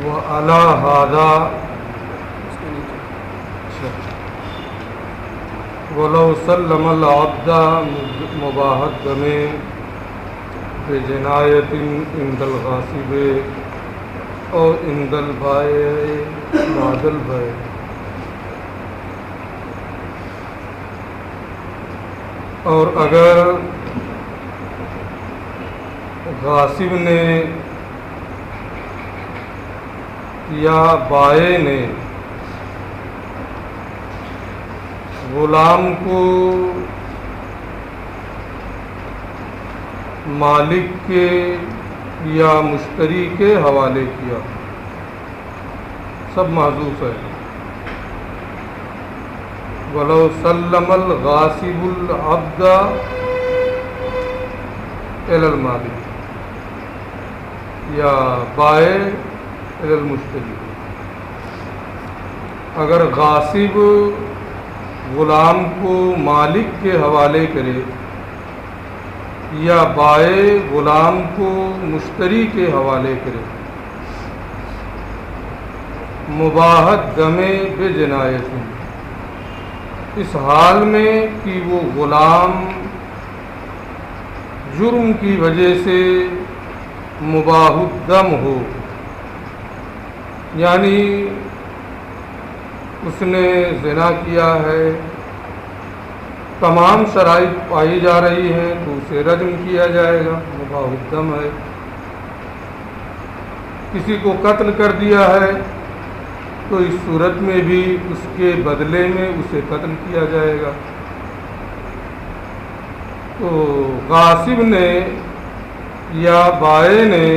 وعلی ھذا ولو سلم العبد مباح الدم بجنایۃ عند الغاصب او عند البائع بعد البیع. اور اگر غاصب نے یا بائع نے غلام کو مالک کے یا مشتری کے حوالے کیا، سب محذوف ہے. وَلَوْ سَلَّمَ الْغَاصِبُ الْعَبْدَ إِلَى الْمَالِكِ یا بائع إِلَى الْمُشْتَرِي. اگر غاصب غلام کو مالک کے حوالے کرے یا بائع غلام کو مشتری کے حوالے کرے، مباح الدم بجنایۃ، اس حال میں کہ وہ غلام جرم کی وجہ سے مباح الدم ہو، یعنی اس نے زنا کیا ہے، تمام شرائط پائی جا رہی ہیں تو اسے رجم کیا جائے گا، مباح الدم ہے. کسی کو قتل کر دیا ہے تو اس صورت میں بھی اس کے بدلے میں اسے قتل کیا جائے گا. تو غاصب نے یا بائع نے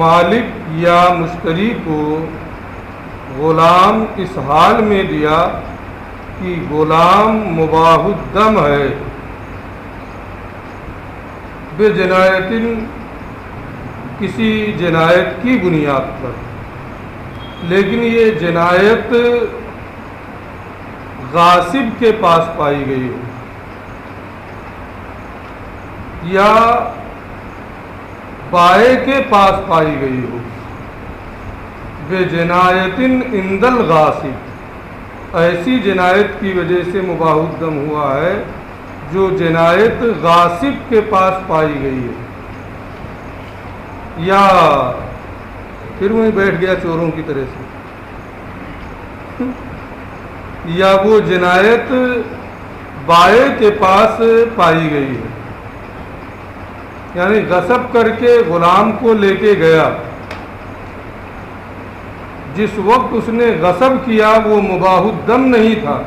مالک یا مشتری کو غلام اس حال میں دیا کہ غلام مباح الدم ہے، بے جنایت، کسی جنایت کی بنیاد پر، لیکن یہ جنایت غاصب کے پاس پائی گئی ہو یا بائع کے پاس پائی گئی ہو. بے جنایت عند الغاصب، ایسی جنایت کی وجہ سے مباح الدم ہوا ہے جو جنایت غاصب کے پاس پائی گئی ہے، یا پھر وہیں بیٹھ گیا چوروں کی طرح سے، یا وہ جنایت بائع کے پاس پائی گئی ہے، یعنی غصب کر کے غلام کو لے کے گیا، جس وقت اس نے غصب کیا وہ مباح الدم نہیں تھا،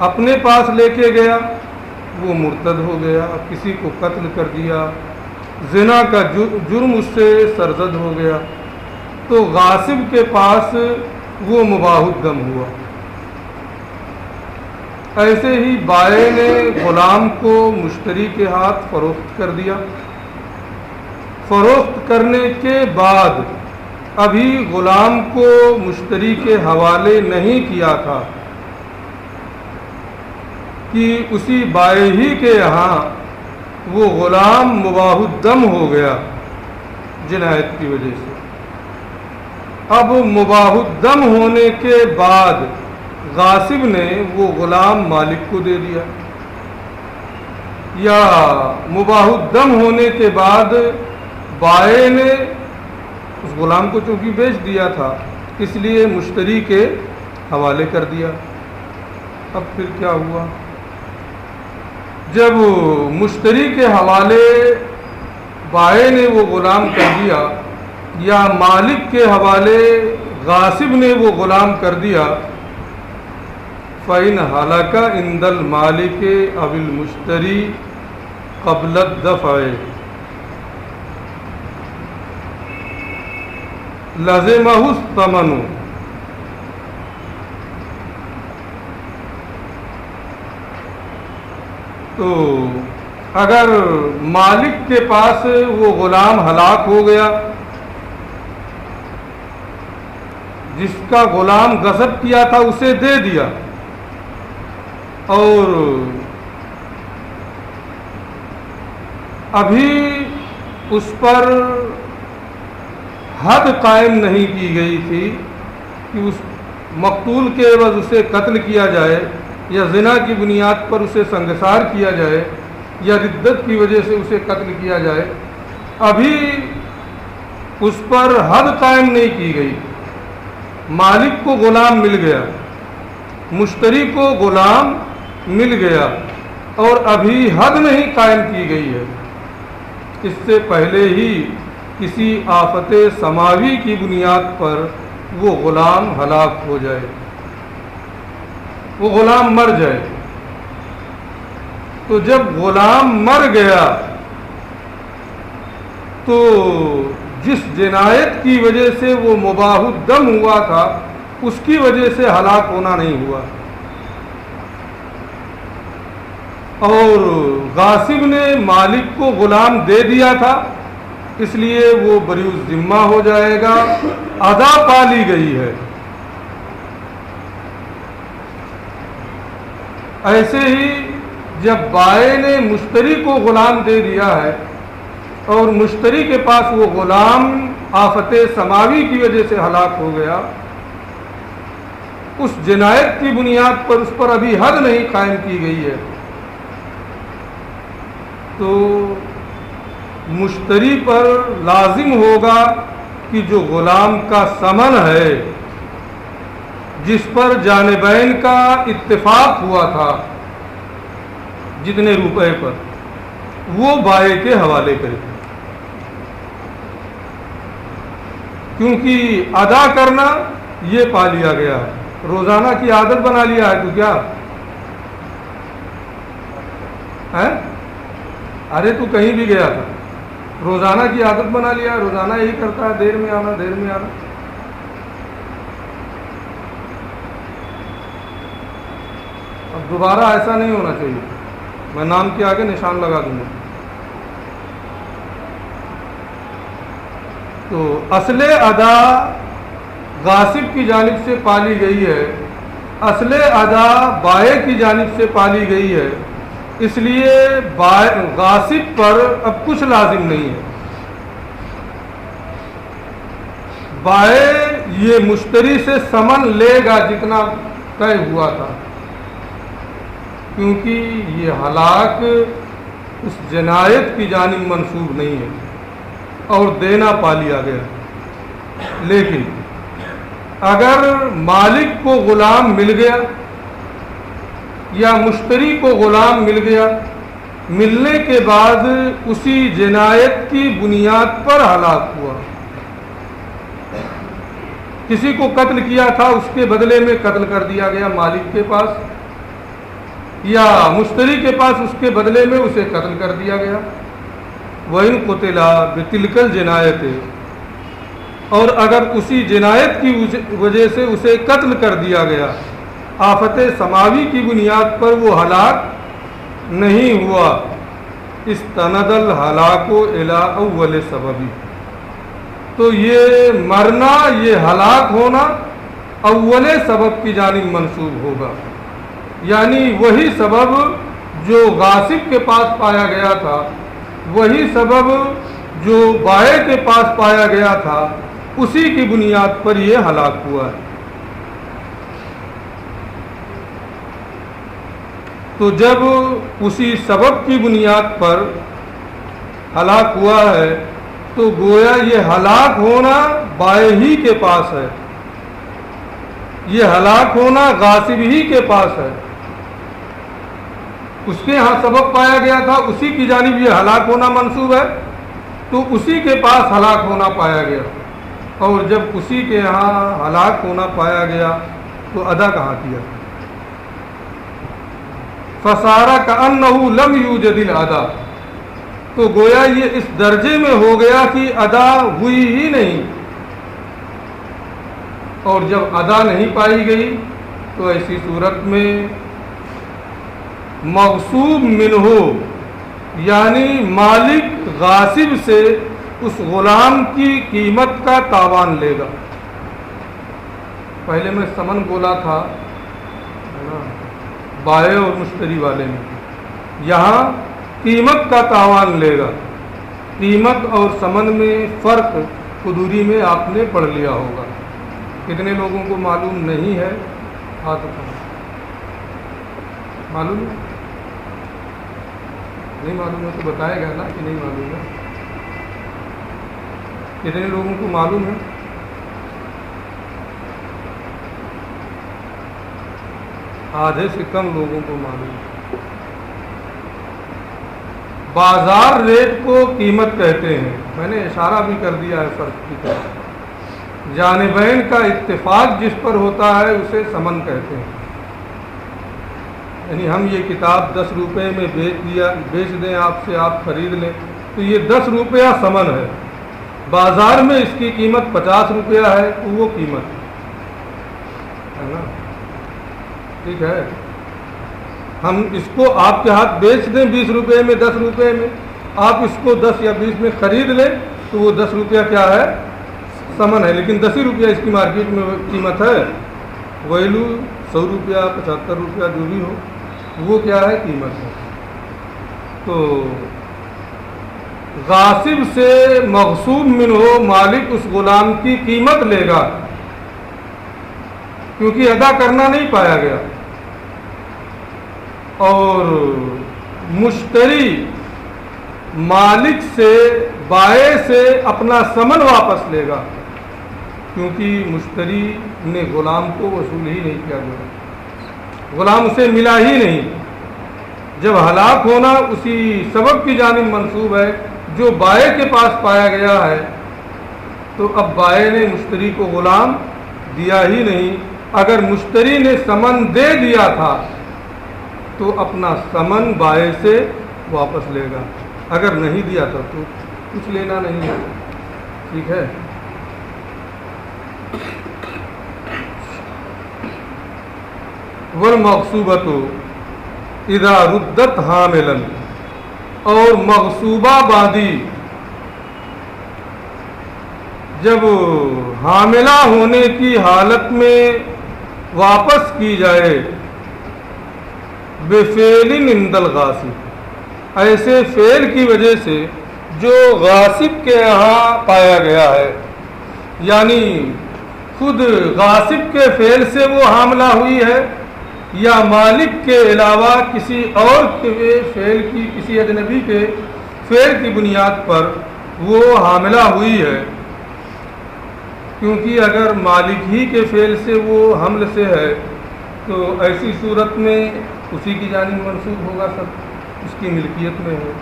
اپنے پاس لے کے گیا، وہ مرتد ہو گیا، کسی کو قتل کر دیا، زنا کا جرم اس سے سرزد ہو گیا، تو غاصب کے پاس وہ مباح الدم ہوا. ایسے ہی بائع نے غلام کو مشتری کے ہاتھ فروخت کر دیا، فروخت کرنے کے بعد ابھی غلام کو مشتری کے حوالے نہیں کیا تھا کہ اسی بائع ہی کے یہاں وہ غلام مباح الدم ہو گیا جنایت کی وجہ سے. اب مباح الدم ہونے کے بعد غاصب نے وہ غلام مالک کو دے دیا، یا مباح الدم ہونے کے بعد بائع نے اس غلام کو چونکہ بیچ دیا تھا اس لیے مشتری کے حوالے کر دیا. اب پھر کیا ہوا؟ جب مشتری کے حوالے بائع نے وہ غلام کر دیا یا مالک کے حوالے غاصب نے وہ غلام کر دیا، فَإِنْ هَلَكَ عِنْدَ الْمَالِكِ أَوِ الْمُشْتَرِي قَبْلَ الدَّفْعِ لَزِمَهُ الثَّمَنُ. تو اگر مالک کے پاس وہ غلام ہلاک ہو گیا جس کا غلام غصب کیا تھا اسے دے دیا، اور ابھی اس پر حد قائم نہیں کی گئی تھی کہ اس مقتول کے عوض اسے قتل کیا جائے یا زنا کی بنیاد پر اسے سنگسار کیا جائے یا ردت کی وجہ سے اسے قتل کیا جائے، ابھی اس پر حد قائم نہیں کی گئی۔ مالک کو غلام مل گیا، مشتری کو غلام مل گیا، اور ابھی حد نہیں قائم کی گئی ہے۔ اس سے پہلے ہی کسی آفت سماوی کی بنیاد پر وہ غلام ہلاک ہو جائے، وہ غلام مر جائے۔ تو جب غلام مر گیا تو جس جنایت کی وجہ سے وہ مباح الدم ہوا تھا اس کی وجہ سے ہلاک ہونا نہیں ہوا، اور غاصب نے مالک کو غلام دے دیا تھا، اس لیے وہ بری الذمہ ہو جائے گا، ادا پالی گئی ہے۔ ایسے ہی جب بائع نے مشتری کو غلام دے دیا ہے اور مشتری کے پاس وہ غلام آفت سماوی کی وجہ سے ہلاک ہو گیا، اس جنایت کی بنیاد پر اس پر ابھی حد نہیں قائم کی گئی ہے، تو مشتری پر لازم ہوگا کہ جو غلام کا ثمن ہے جس پر جانبین کا اتفاق ہوا تھا جتنے روپے پر، وہ بائع کے حوالے کرے، کیونکہ ادا کرنا یہ پا لیا گیا ہے، روزانہ کی عادت بنا لیا ہے تو کیا ہے؟ ارے تو کہیں بھی گیا تھا، روزانہ کی عادت بنا لیا، روزانہ یہی کرتا ہے، دیر میں آنا دیر میں آنا۔ اب دوبارہ ایسا نہیں ہونا چاہیے، میں نام کے آگے نشان لگا دوں گا۔ تو اصل ادا غاصب کی جانب سے پالی گئی ہے، اصل ادا بائع کی جانب سے پالی گئی ہے، اس لیے غاصب پر اب کچھ لازم نہیں ہے۔ بائع یہ مشتری سے ثمن لے گا جتنا طے ہوا تھا، کیونکہ یہ ہلاک اس جنایت کی جانب منسوب نہیں ہے اور دینا پا لیا گیا۔ لیکن اگر مالک کو غلام مل گیا یا مشتری کو غلام مل گیا، ملنے کے بعد اسی جنایت کی بنیاد پر ہلاک ہوا، کسی کو قتل کیا تھا اس کے بدلے میں قتل کر دیا گیا مالک کے پاس، یا مشتری کے پاس اس کے بدلے میں اسے قتل کر دیا گیا۔ وَإِن قُتِلَ بِتِلْكَ الْجِنَایَةِ، اور اگر اسی جنایت کی وجہ سے اسے قتل کر دیا گیا، آفت سماوی کی بنیاد پر وہ ہلاک نہیں ہوا، استند الہلاک الی اول سببی، تو یہ مرنا، یہ ہلاک ہونا اول سبب کی جانب منسوب ہوگا، یعنی وہی سبب جو غاصب کے پاس پایا گیا تھا، وہی سبب جو بائع کے پاس پایا گیا تھا، اسی کی بنیاد پر یہ ہلاک ہوا ہے۔ تو جب اسی سبب کی بنیاد پر ہلاک ہوا ہے تو گویا یہ ہلاک ہونا بائع ہی کے پاس ہے، یہ ہلاک ہونا غاصب ہی کے پاس ہے، اس کے ہاں سبب پایا گیا تھا، اسی کی جانب یہ ہلاک ہونا منسوب ہے، تو اسی کے پاس ہلاک ہونا پایا گیا، اور جب اسی کے ہاں ہلاک ہونا پایا گیا تو ادا کہاں کیا؟ فَصَارَ كَأَنَّهُ لَمْ يُوجَدِ الْأَدَا، تو گویا یہ اس درجے میں ہو گیا کہ ادا ہوئی ہی نہیں، اور جب ادا نہیں پائی گئی تو ایسی صورت میں مغصوب منہ، یعنی مالک غاصب سے اس غلام کی قیمت کا تاوان لے گا۔ پہلے میں ثمن بولا تھا بائع اور مشتری والے میں، یہاں قیمت کا تاوان لے گا، قیمت اور ثمن میں فرق قدوری میں آپ نے پڑھ لیا ہوگا۔ کتنے لوگوں کو معلوم نہیں ہے؟ ہاتھ اٹھائیں۔ معلوم ہے؟ نہیں معلوم ہے تو بتائے گا نا کہ نہیں معلوم ہے۔ کتنے لوگوں کو معلوم ہے؟ آدھے سے کم لوگوں کو معلوم ہے۔ بازار ریٹ کو قیمت کہتے ہیں، میں نے اشارہ بھی کر دیا ہے فرق کی طرف۔ جانبین کا اتفاق جس پر ہوتا ہے اسے ثمن کہتے ہیں، یعنی ہم یہ کتاب 10 روپے میں بیچ دیں آپ سے، آپ خرید لیں تو یہ 10 روپیہ ثمن ہے، بازار میں اس کی قیمت 50 روپیہ ہے تو وہ قیمت ہے نا، ٹھیک ہے۔ ہم اس کو آپ کے ہاتھ بیچ دیں 20 روپے میں، 10 روپے میں، آپ اس کو 10 یا 20 میں خرید لیں تو وہ 10 روپیہ کیا ہے؟ ثمن ہے، لیکن 10 ہی روپیہ اس کی مارکیٹ میں قیمت ہے، ویلو 100 روپیہ 75 روپیہ جو بھی ہو وہ کیا ہے؟ قیمت ہے۔ تو غاصب سے مغصوب منہ مالک اس غلام کی قیمت لے گا کیونکہ ادا کرنا نہیں پایا گیا، اور مشتری مالک سے بائع سے اپنا ثمن واپس لے گا کیونکہ مشتری نے غلام کو وصول ہی نہیں کیا گیا، غلام اسے ملا ہی نہیں۔ جب ہلاک ہونا اسی سبب کی جانب منسوب ہے جو بائع کے پاس پایا گیا ہے، تو اب بائع نے مشتری کو غلام دیا ہی نہیں۔ اگر مشتری نے ثمن دے دیا تھا تو اپنا ثمن بائع سے واپس لے گا، اگر نہیں دیا تھا تو کچھ لینا نہیں ہے، ٹھیک ہے۔ والمغصوبۃ اذا ردت حاملا، اور مغصوبہ باندی جب حاملہ ہونے کی حالت میں واپس کی جائے، بفعل عند الغاصب، ایسے فعل کی وجہ سے جو غاصب کے یہاں پایا گیا ہے، یعنی خود غاصب کے فعل سے وہ حاملہ ہوئی ہے یا مالک کے علاوہ کسی اور کے فعل کی، کسی اجنبی کے فعل کی بنیاد پر وہ حاملہ ہوئی ہے، کیونکہ اگر مالک ہی کے فعل سے وہ حمل سے ہے تو ایسی صورت میں اسی کی جانب منسوب ہوگا، سب اس کی ملکیت میں ہے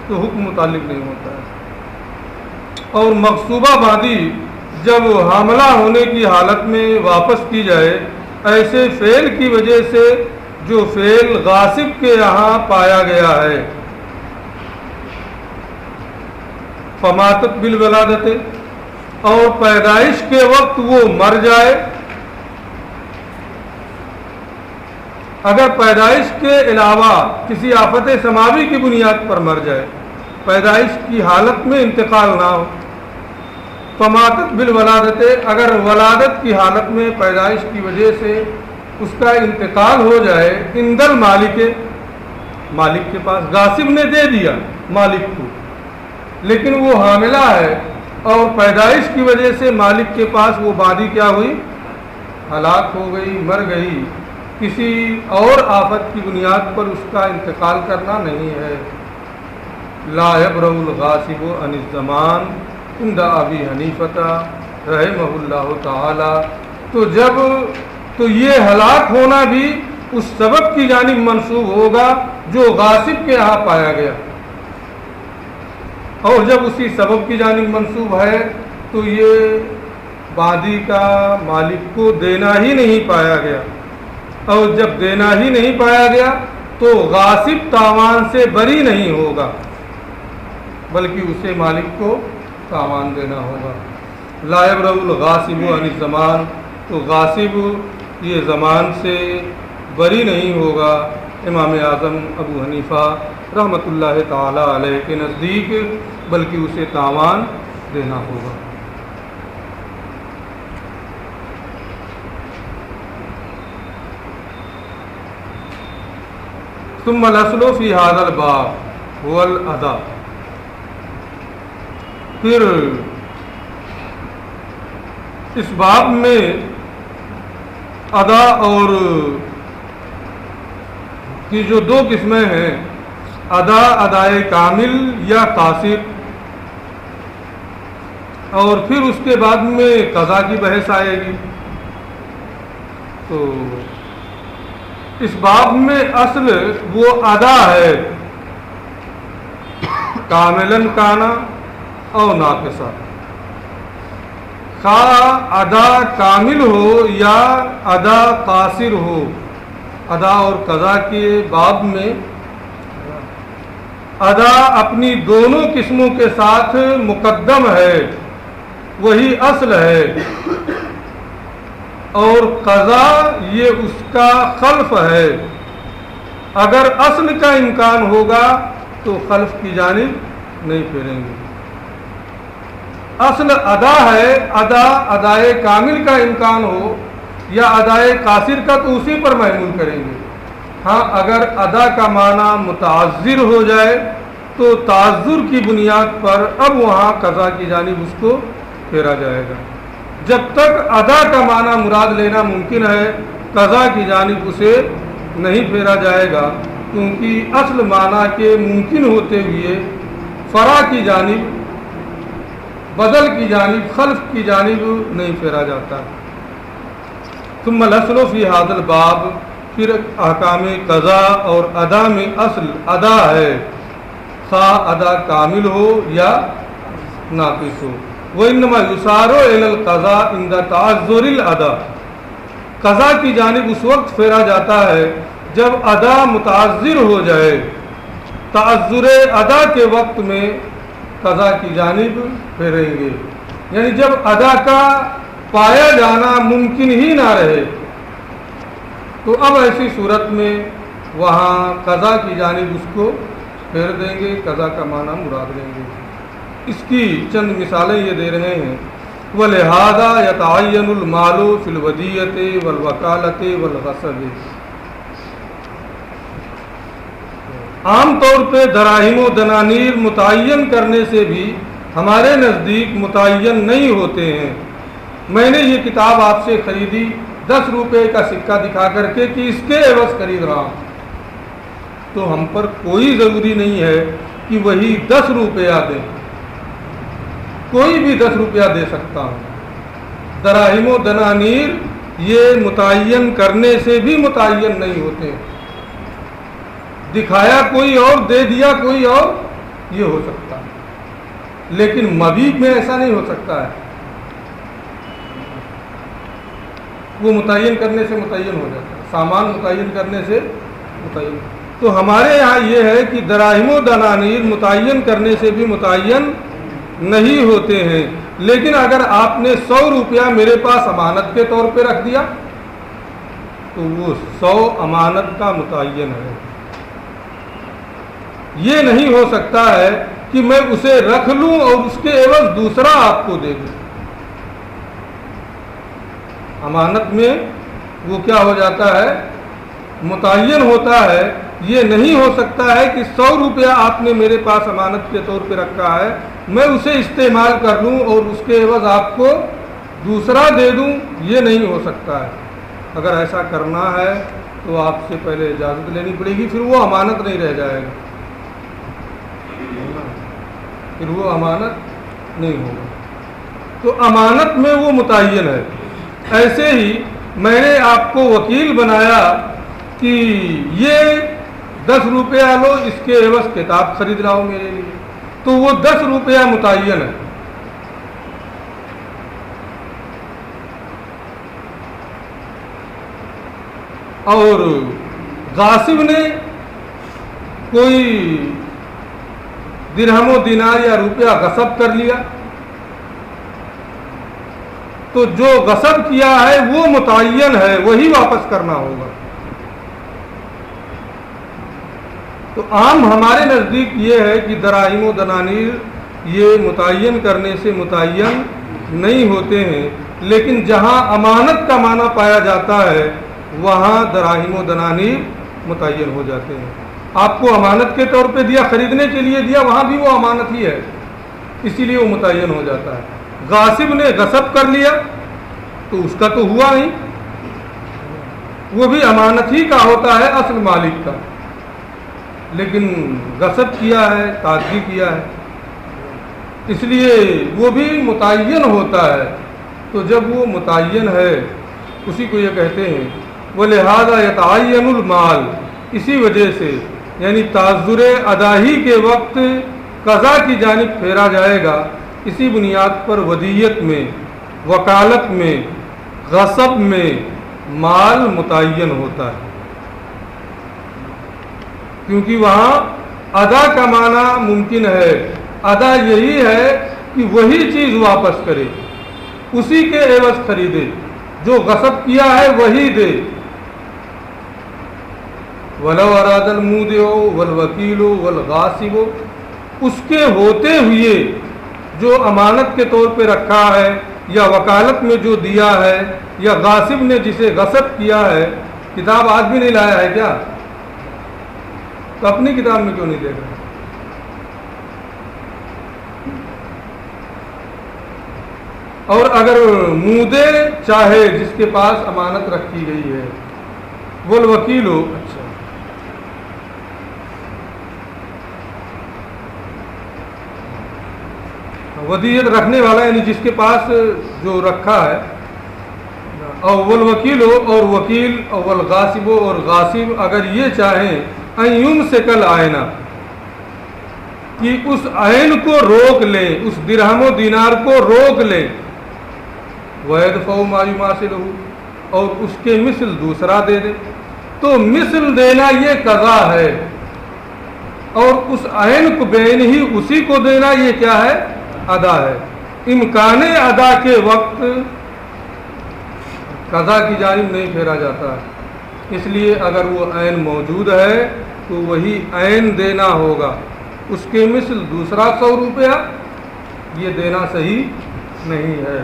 تو حکم متعلق نہیں ہوتا ہے۔ اور مغصوبہ باندی جب حاملہ ہونے کی حالت میں واپس کی جائے ایسے فعل کی وجہ سے جو فعل غاصب کے یہاں پایا گیا ہے، فماتت بالولادت، اور پیدائش کے وقت وہ مر جائے، اگر پیدائش کے علاوہ کسی آفت سماوی کی بنیاد پر مر جائے، پیدائش کی حالت میں انتقال نہ ہو، فماتت بالولادت، اگر ولادت کی حالت میں پیدائش کی وجہ سے اس کا انتقال ہو جائے، عند المالک، مالک کے پاس، غاصب نے دے دیا مالک کو لیکن وہ حاملہ ہے اور پیدائش کی وجہ سے مالک کے پاس وہ باندی کیا ہوئی؟ ہلاک ہو گئی، مر گئی، کسی اور آفت کی بنیاد پر اس کا انتقال کرنا نہیں ہے۔ لا یبرأ الغاصب عن الضمان عند ابی حنیفہ رحمہ اللہ تعالی، تو یہ ہلاک ہونا بھی اس سبب کی جانب منسوب ہوگا جو غاصب کے یہاں پایا گیا، اور جب اسی سبب کی جانب منسوب ہے تو یہ باندی کا مالک کو دینا ہی نہیں پایا گیا، اور جب دینا ہی نہیں پایا گیا تو غاصب تاوان سے بری نہیں ہوگا بلکہ اسے مالک کو تاوان دینا ہوگا۔ لا یبرأ الغاصب عن الضمان، تو غاصب یہ ضمان سے بری نہیں ہوگا امام اعظم ابو حنیفہ رحمۃ اللہ تعالی علیہ کے نزدیک، بلکہ اسے تاوان دینا ہوگا۔ ثم الاصل فی هذا الباب هو الادا، پھر اس باب میں ادا اور کی جو دو قسمیں ہیں، ادائے کامل یا قاصر، اور پھر اس کے بعد میں قضا کی بحث آئے گی۔ تو اس باب میں اصل وہ ادا ہے، کاملاً کانا اور ناقصہ، خواہ ادا کامل ہو یا ادا قاصر ہو۔ ادا اور قضا کے باب میں ادا اپنی دونوں قسموں کے ساتھ مقدم ہے، وہی اصل ہے، اور قضا یہ اس کا خلف ہے۔ اگر اصل کا امکان ہوگا تو خلف کی جانب نہیں پھیریں گے۔ اصل ادا ہے، ادائے کامل کا امکان ہو یا ادائے قاصر کا تو اسی پر محمول کریں گے۔ ہاں اگر ادا کا معنی متعذر ہو جائے تو تعذر کی بنیاد پر اب وہاں قضا کی جانب اس کو پھیرا جائے گا۔ جب تک ادا کا معنی مراد لینا ممکن ہے، قضا کی جانب اسے نہیں پھیرا جائے گا، کیونکہ اصل معنی کے ممکن ہوتے ہوئے فرع کی جانب، بدل کی جانب، خلف کی جانب نہیں پھیرا جاتا۔ ثم الاصل فی ھذا الباب، پھر احکام قضا اور ادا میں اصل ادا ہے، خواہ ادا کامل ہو یا ناقص ہو۔ وَإِنَّمَا يُسَارُ إِلَى الْقَضَاءِ عِنْدَ تَعَذُّرِ الْأَدَاءِ، قضا کی جانب اس وقت پھیرا جاتا ہے جب ادا متعذر ہو جائے۔ تعذر ادا کے وقت میں قضا کی جانب پھیریں گے، یعنی جب ادا کا پایا جانا ممکن ہی نہ رہے تو اب ایسی صورت میں وہاں قضا کی جانب اس کو پھیر دیں گے، قضا کا معنی مراد لیں گے۔ اس کی چند مثالیں یہ دے رہے ہیں۔ وَلِهَذَا يَتَعَيَّنُ الْمَالُ فِي الْوَدِيَّةِ وَالْوَكَالَةِ وَالْغَصْبِ، عام طور پہ دراہم و دنانیر متعین کرنے سے بھی ہمارے نزدیک متعین نہیں ہوتے ہیں۔ میں نے یہ کتاب آپ سے خریدی 10 روپے کا سکہ دکھا کر کے کہ اس کے عوض خرید رہا ہوں، تو ہم پر کوئی ضروری نہیں ہے کہ وہی 10 روپیہ دیں، کوئی بھی 10 روپیہ دے سکتا ہوں۔ دراہم و دنانیر یہ متعین کرنے سے بھی متعین نہیں ہوتے، دکھایا کوئی اور، دے دیا کوئی اور، یہ ہو سکتا ہے، لیکن مبیع میں ایسا نہیں ہو سکتا ہے، وہ متعین کرنے سے متعین ہو جاتا ہے، سامان متعین کرنے سے متعین۔ تو ہمارے یہاں یہ ہے کہ دراہم و دنانیر متعین کرنے سے بھی متعین نہیں ہوتے ہیں، لیکن اگر آپ نے 100 روپیہ میرے پاس امانت کے طور پہ رکھ دیا تو وہ 100 امانت کا متعین ہے۔ یہ نہیں ہو سکتا ہے کہ میں اسے رکھ لوں اور اس کے عوض دوسرا آپ کو دے دوں۔ امانت میں وہ کیا ہو جاتا ہے؟ متعین ہوتا ہے۔ یہ نہیں ہو سکتا ہے کہ 100 روپیہ آپ نے میرے پاس امانت کے طور پہ رکھا ہے، میں اسے استعمال کر لوں اور اس کے عوض آپ کو دوسرا دے دوں، یہ نہیں ہو سکتا ہے۔ اگر ایسا کرنا ہے تو آپ سے پہلے اجازت لینی پڑے گی، پھر وہ امانت نہیں رہ جائے گا، پھر وہ امانت نہیں ہوگا۔ تو امانت میں وہ متعین ہے۔ ایسے ہی میں نے آپ کو وکیل بنایا کہ یہ 10 روپیہ لو، اس کے عوض کتاب خرید لاؤ میرے لیے، تو وہ 10 روپیہ متعین ہے۔ اور غاصب نے کوئی درہم و دینار یا روپیہ غصب کر لیا تو جو غصب کیا ہے وہ متعین ہے، وہی واپس کرنا ہوگا۔ تو عام ہمارے نزدیک یہ ہے کہ دراہم و دنانیر یہ متعین کرنے سے متعین نہیں ہوتے ہیں، لیکن جہاں امانت کا معنی پایا جاتا ہے وہاں دراہم و دنانیر متعین ہو جاتے ہیں۔ آپ کو امانت کے طور پہ دیا، خریدنے کے لیے دیا، وہاں بھی وہ امانت ہی ہے، اسی لیے وہ متعین ہو جاتا ہے. غاصب نے غصب کر لیا تو اس کا تو ہوا نہیں، وہ بھی امانت ہی کا ہوتا ہے اصل مالک کا، لیکن غصب کیا ہے، تعدی کیا ہے، اس لیے وہ بھی متعین ہوتا ہے. تو جب وہ متعین ہے اسی کو یہ کہتے ہیں وَلِهَذَا يَتَعَيَّنُ الْمَالِ، اسی وجہ سے یعنی تعذر ادائی کے وقت قضا کی جانب پھیرا جائے گا. اسی بنیاد پر ودیت میں، وکالت میں، غصب میں مال متعین ہوتا ہے، کیونکہ وہاں ادا کا معنی ممکن ہے. ادا یہی ہے کہ وہی چیز واپس کرے، اسی کے عوض خریدے، جو غصب کیا ہے وہی دے. وَلَوْ أَرَادَ الْمُودِعُ وَالْوَكِيلُ وَالْغَاصِبُ، اس کے ہوتے ہوئے جو امانت کے طور پہ رکھا ہے یا وکالت میں جو دیا ہے یا غاصب نے جسے غصب کیا ہے. کتاب آج بھی نہیں لایا ہے کیا؟ تو اپنی کتاب میں کیوں نہیں دیکھ رہا؟ اور اگر مودے چاہے جس کے پاس امانت رکھی گئی ہے، والوکیل ہو، اچھا ودیت رکھنے والا یعنی جس کے پاس جو رکھا ہے، اور والوکیل ہو اور وکیل، اور والغاصب ہو اور غاصب اگر یہ چاہیں ان یمسک العین کہ اس عین کو روک لیں، اس درہم و دینار کو روک لیں، وَيَدْفَعُ مَا يُمَاثِلُهُ اور اس کے مثل دوسرا دے دے. تو مثل دینا یہ قضا ہے، اور اس عین کو بعین ہی اسی کو دینا یہ کیا ہے؟ ادا ہے. امکان ادا کے وقت قضا کی جانب نہیں پھیرا جاتا ہے، اس لیے اگر وہ عین موجود ہے تو وہی عین دینا ہوگا. اس کے مثل دوسرا 100 روپیہ یہ دینا صحیح نہیں ہے.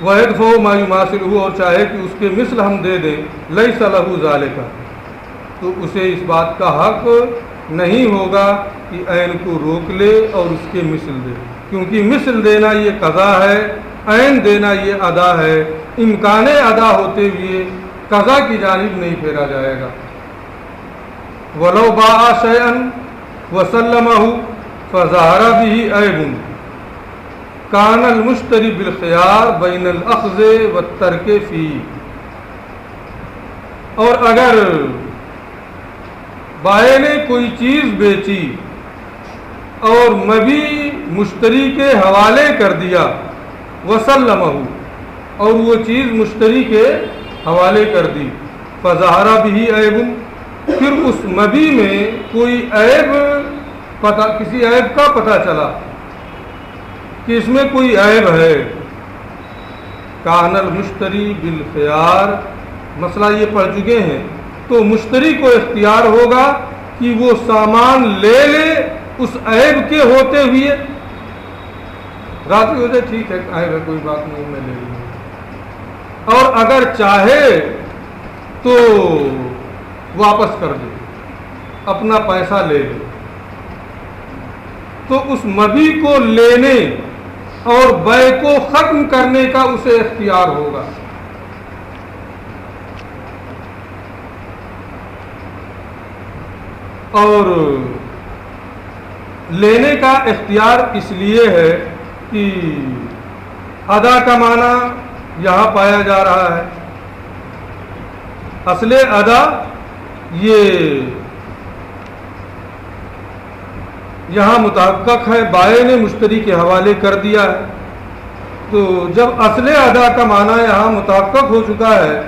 وَيَدْفَعُ مَا يُمَاثِلُهُ اور چاہے کہ اس کے مثل ہم دے دیں، لَيْسَ لَهُ ذَلِكَ تو اسے اس بات کا حق نہیں ہوگا کہ عین کو روک لے اور اس کے مثل دے، کیونکہ مثل دینا یہ قضا ہے، عین دینا یہ ادا ہے. امکان ادا ہوتے ہوئے قضا کی جانب نہیں پھیرا جائے گا. وَلَوْ بَاعَ شَيْئًا وَسَلَّمَهُ فَظَهَرَ بِهِ عَيْبٌ کان المشتری بالخیار بین الاخذ والترک فی. اور اگر بائع نے کوئی چیز بیچی اور مبی مشتری کے حوالے کر دیا، وسلمہ اور وہ چیز مشتری کے حوالے کر دی، فظہر بہ عیب پھر اس مبی میں کوئی عیب کسی عیب کا پتہ چلا کہ اس میں کوئی عیب ہے، کان المشتری بالخیار مسئلہ یہ پڑھ چکے ہیں. تو مشتری کو اختیار ہوگا کہ وہ سامان لے لے اس عیب کے ہوتے ہوئے، راضی ہو جائے ٹھیک ہے عیب ہے کوئی بات نہیں میں لے لوں، اور اگر چاہے تو واپس کر دے، اپنا پیسہ لے لے. تو اس مبی کو لینے اور بیع کو ختم کرنے کا اسے اختیار ہوگا. اور لینے کا اختیار اس لیے ہے کہ ادا کا معنی یہاں پایا جا رہا ہے. اصل ادا یہ یہاں متحقق ہے، بائع نے مشتری کے حوالے کر دیا ہے. تو جب اصل ادا کا معنی یہاں متحقق ہو چکا ہے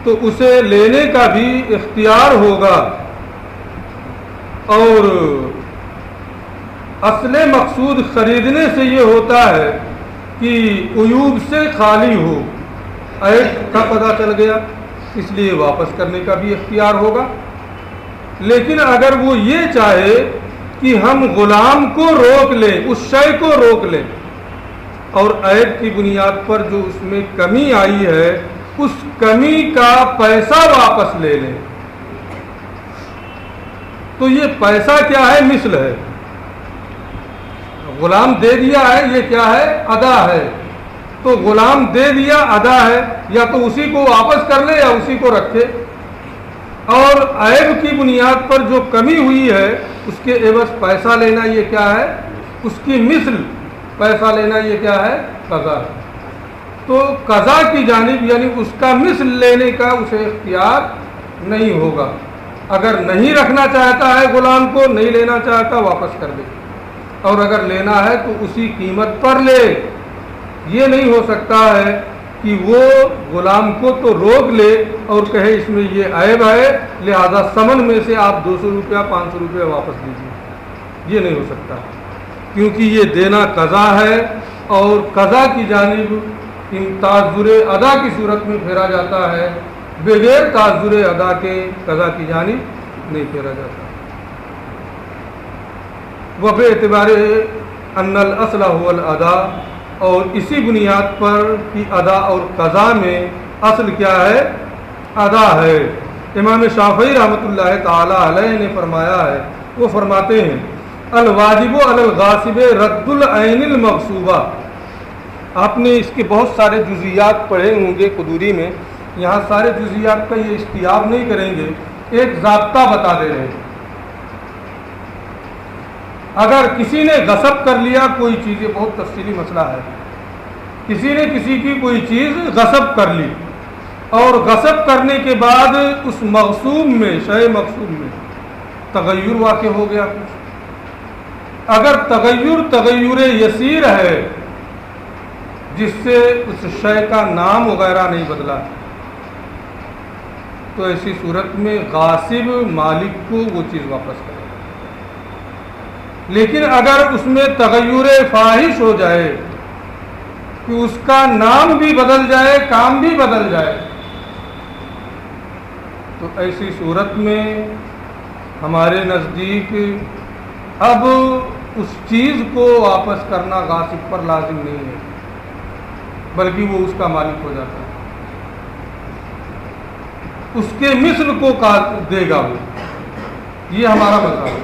تو اسے لینے کا بھی اختیار ہوگا. اور اصل مقصود خریدنے سے یہ ہوتا ہے کہ عیوب سے خالی ہو، عیب کا پتہ چل گیا، اس لیے واپس کرنے کا بھی اختیار ہوگا. لیکن اگر وہ یہ چاہے کہ ہم غلام کو روک لیں، اس شے کو روک لیں، اور عیب کی بنیاد پر جو اس میں کمی آئی ہے اس کمی کا پیسہ واپس لے لیں، تو یہ پیسہ کیا ہے؟ مثل ہے. غلام دے دیا ہے، یہ کیا ہے؟ ادا ہے. تو غلام دے دیا ادا ہے، یا تو اسی کو واپس کر لے یا اسی کو رکھے. اور عیب کی بنیاد پر جو کمی ہوئی ہے اس کے عوض پیسہ لینا، یہ کیا ہے؟ اس کی مثل پیسہ لینا، یہ کیا ہے؟ قضا ہے. تو قضا کی جانب یعنی اس کا مثل لینے کا اسے اختیار نہیں ہوگا. اگر نہیں رکھنا چاہتا ہے غلام کو، نہیں لینا چاہتا، واپس کر دے. اور اگر لینا ہے تو اسی قیمت پر لے. یہ نہیں ہو سکتا ہے کہ وہ غلام کو تو روک لے اور کہے اس میں یہ عیب ہے لہذا ثمن میں سے آپ 200 روپیہ 500 روپیہ واپس دیجیے. یہ نہیں ہو سکتا کیونکہ یہ دینا قضا ہے، اور قضا کی جانب تعذر ادا کی صورت میں پھیرا جاتا ہے، بغیر تعذر ادا کے قضا کی جانب نہیں پھیرا جاتا. وبے اعتبار ان الاصل هو الادا، اور اسی بنیاد پر کہ ادا اور قضا میں اصل کیا ہے؟ ادا ہے. امام شافعی رحمۃ اللہ تعالی علیہ نے فرمایا ہے، وہ فرماتے ہیں الواجب علی الغاصب رد العین المغصوبہ. آپ نے اس کے بہت سارے جزیات پڑھے ہوں گے قدوری میں، یہاں سارے جزیات کا یہ استیاب نہیں کریں گے، ایک ضابطہ بتا دے رہے ہیں. اگر کسی نے غصب کر لیا کوئی چیز، یہ بہت تفصیلی مسئلہ ہے، کسی نے کسی کی کوئی چیز غصب کر لی اور غصب کرنے کے بعد اس مغصوب میں، شے مغصوب میں تغیر واقع ہو گیا کچھ. اگر تغیر یسیر ہے جس سے اس شے کا نام وغیرہ نہیں بدلا، تو ایسی صورت میں غاصب مالک کو وہ چیز واپس کرے. لیکن اگر اس میں تغیر فاحش ہو جائے کہ اس کا نام بھی بدل جائے، کام بھی بدل جائے، تو ایسی صورت میں ہمارے نزدیک اب اس چیز کو واپس کرنا غاصب پر لازم نہیں ہے، بلکہ وہ اس کا مالک ہو جاتا ہے، اس کے مثل کو دے گا وہ. یہ ہمارا مذہب ہے.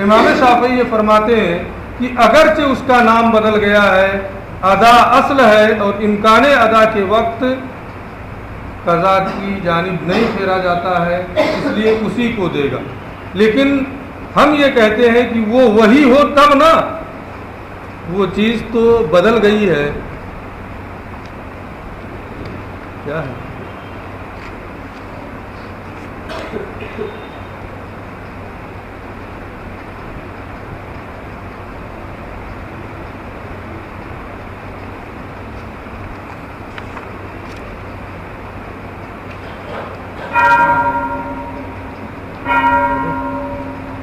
امام شافعی یہ فرماتے ہیں کہ اگرچہ اس کا نام بدل گیا ہے، ادا اصل ہے، اور امکان ادا کے وقت قضا کی جانب نہیں پھیرا جاتا ہے، اس لیے اسی کو دے گا. لیکن ہم یہ کہتے ہیں کہ وہ وہی ہو تب نا، وہ چیز تو بدل گئی ہے. کیا ہے؟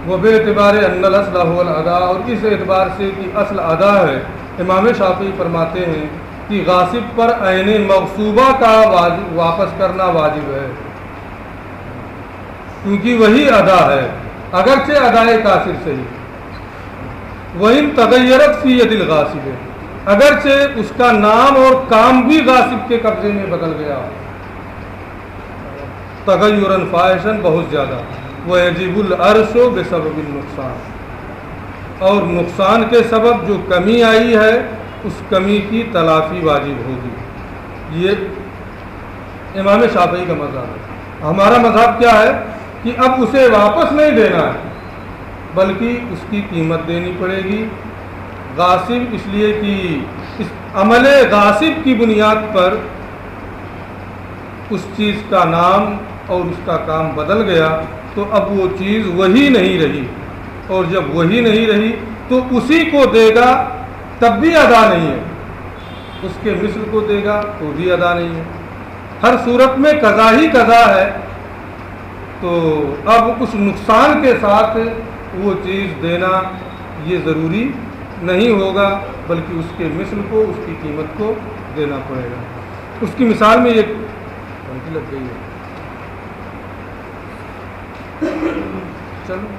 وہ بے اعتبار ان الاصل هو الادا، اور اس اعتبار سے کہ اصل ادا ہے. امام شافعی فرماتے ہیں کہ غاصب پر عین مغصوبہ کا واپس کرنا واجب ہے، کیونکہ وہی ادا ہے، اگرچہ ادائے کافر صحیح. وَإِن تغیرت فی ید الغاصب، اگرچہ اس کا نام اور کام بھی غاصب کے قبضے میں بدل گیا، تغیراً فاحشاً بہت زیادہ. وَيَجِبُ الْعَرْشُ بِسَبَبِ النُّقْصَانِ، اور نقصان کے سبب جو کمی آئی ہے اس کمی کی تلافی واجب ہوگی. یہ امام شافعی کا مذہب ہے. ہمارا مذہب کیا ہے کہ اب اسے واپس نہیں دینا ہے بلکہ اس کی قیمت دینی پڑے گی. غاصب اس لیے کہ اس عمل غاصب کی بنیاد پر اس چیز کا نام اور اس کا کام بدل گیا، تو اب وہ چیز وہی نہیں رہی، اور جب وہی نہیں رہی تو اسی کو دے گا تب بھی ادا نہیں ہے، اس کے مثل کو دے گا تو بھی ادا نہیں ہے. ہر صورت میں قضا ہی قضا ہے. تو اب اس نقصان کے ساتھ وہ چیز دینا یہ ضروری نہیں ہوگا، بلکہ اس کے مثل کو، اس کی قیمت کو دینا پڑے گا. اس کی مثال میں یہ لگ گئی ہے. چلو